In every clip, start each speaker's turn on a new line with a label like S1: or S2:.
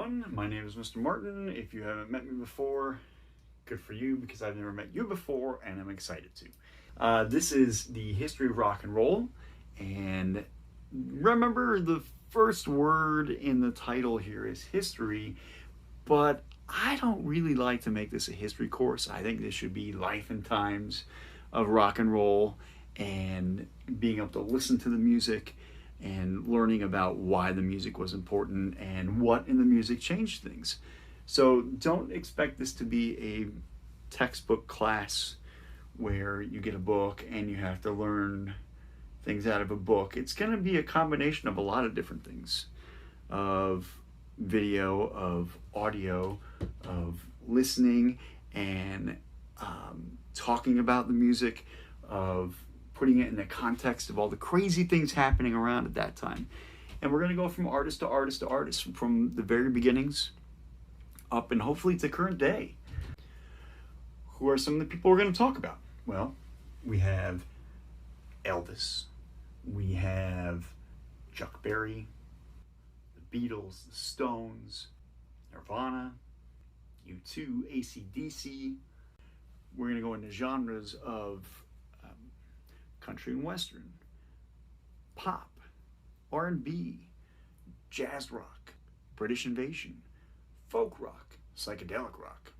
S1: everyone. My name is Mr. Martin. If you haven't met me before, good for you, because I've never met you before and I'm excited to. This is the history of rock and roll, and remember the first word in the title here is history, but I don't really like to make this a history course. I think this should be life and times of rock and roll and being able to listen to the music and learning about why the music was important and what in the music changed things. So don't expect this to be a textbook class where you get a book and you have to learn things out of a book. It's going to be a combination of a lot of different things, of video, of audio, of listening and talking about the music, of putting it in the context of all the crazy things happening around at that time. And we're going to go from artist to artist to artist, from the very beginnings up and hopefully to current day. Who are some of the people we're going to talk about? Well, we have Elvis, we have Chuck Berry, the Beatles, the Stones, Nirvana, U2, AC/DC. We're going to go into genres of country and western, pop, R&B, jazz rock, British Invasion, folk rock, psychedelic rock.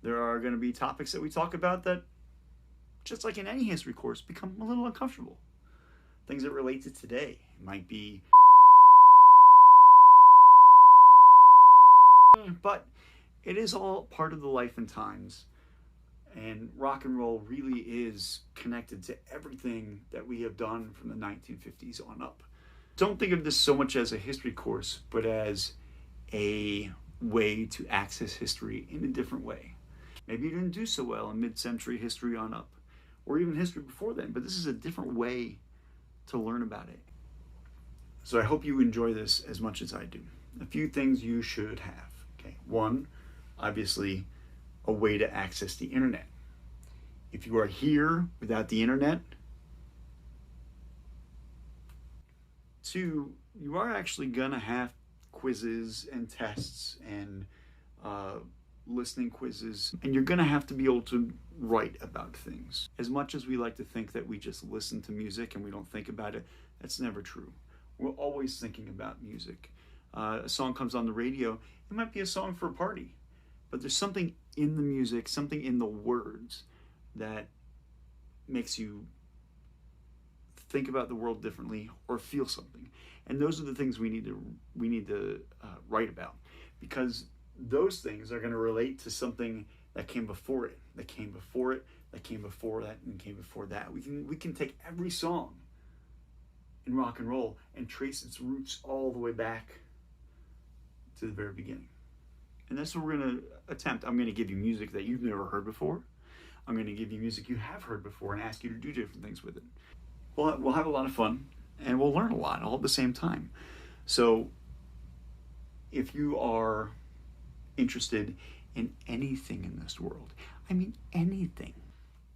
S1: There are going to be topics that we talk about that, just like in any history course, become a little uncomfortable. Things that relate to today. It might be, but it is all part of the life and times. And rock and roll really is connected to everything that we have done from the 1950s on up. Don't think of this so much as a history course, but as a way to access history in a different way. Maybe you didn't do so well in mid-century history on up, or even history before then, but this is a different way to learn about it. So I hope you enjoy this as much as I do. A few things you should have. Okay, one, obviously, a way to access the internet. If you are here without the internet, two, you are actually gonna have quizzes and tests and listening quizzes, and you're gonna have to be able to write about things. As much as we like to think that we just listen to music and we don't think about it, that's never true. We're always thinking about music. A song comes on the radio, it might be a song for a party, but there's something in the music, something in the words that makes you think about the world differently or feel something. And those are the things we need to write about, because those things are going to relate to something that came before it, that came before it, that came before that, and came before that. We can take every song in rock and roll and trace its roots all the way back to the very beginning. And that's what we're going to attempt. I'm going to give you music that you've never heard before. I'm going to give you music you have heard before and ask you to do different things with it. We'll have a lot of fun, and we'll learn a lot all at the same time. So if you are interested in anything in this world, I mean anything,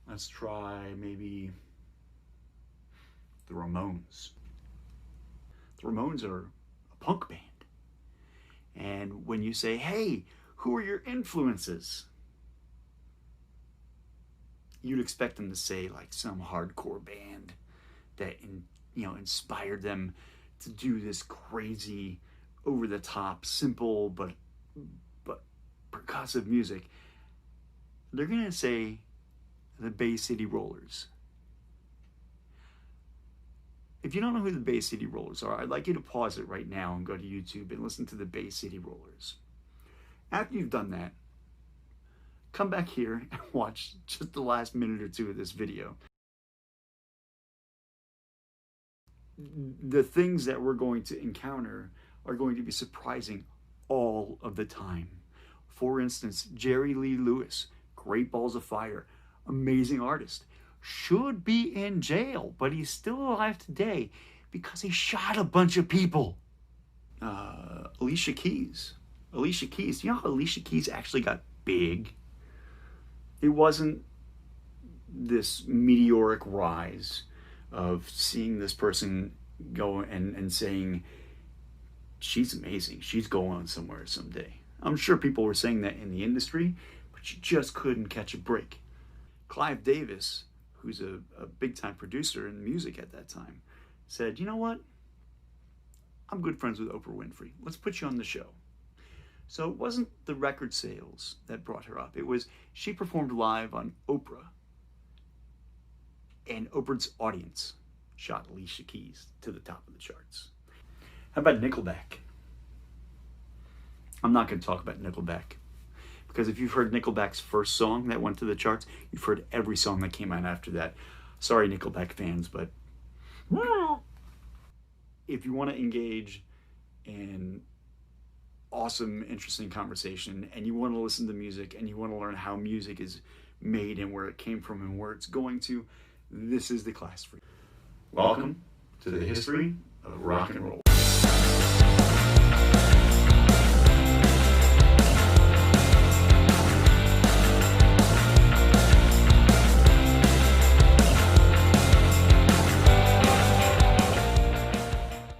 S1: let's try maybe the Ramones. The Ramones are a punk band. And when you say, hey, who are your influences? You'd expect them to say like some hardcore band that inspired them to do this crazy, over-the-top, simple but percussive music. They're gonna say the Bay City Rollers. If you don't know who the Bay City Rollers are, I'd like you to pause it right now and go to YouTube and listen to the Bay City Rollers. After you've done that, come back here and watch just the last minute or two of this video. The things that we're going to encounter are going to be surprising all of the time. For instance, Jerry Lee Lewis, Great Balls of Fire, amazing artist, should be in jail, but he's still alive today because he shot a bunch of people. Alicia Keys. You know how Alicia Keys actually got big? It wasn't this meteoric rise of seeing this person go and saying she's amazing. She's going somewhere someday. I'm sure people were saying that in the industry, but she just couldn't catch a break. Clive Davis, who's a big-time producer in music at that time, said, you know what? I'm good friends with Oprah Winfrey. Let's put you on the show. So it wasn't the record sales that brought her up. It was she performed live on Oprah. And Oprah's audience shot Alicia Keys to the top of the charts. How about Nickelback? I'm not going to talk about Nickelback, because if you've heard Nickelback's first song that went to the charts, you've heard every song that came out after that. Sorry, Nickelback fans, but if you want to engage in awesome, interesting conversation, and you want to listen to music, and you want to learn how music is made and where it came from and where it's going to, this is the class for you. Welcome to the history of rock and roll.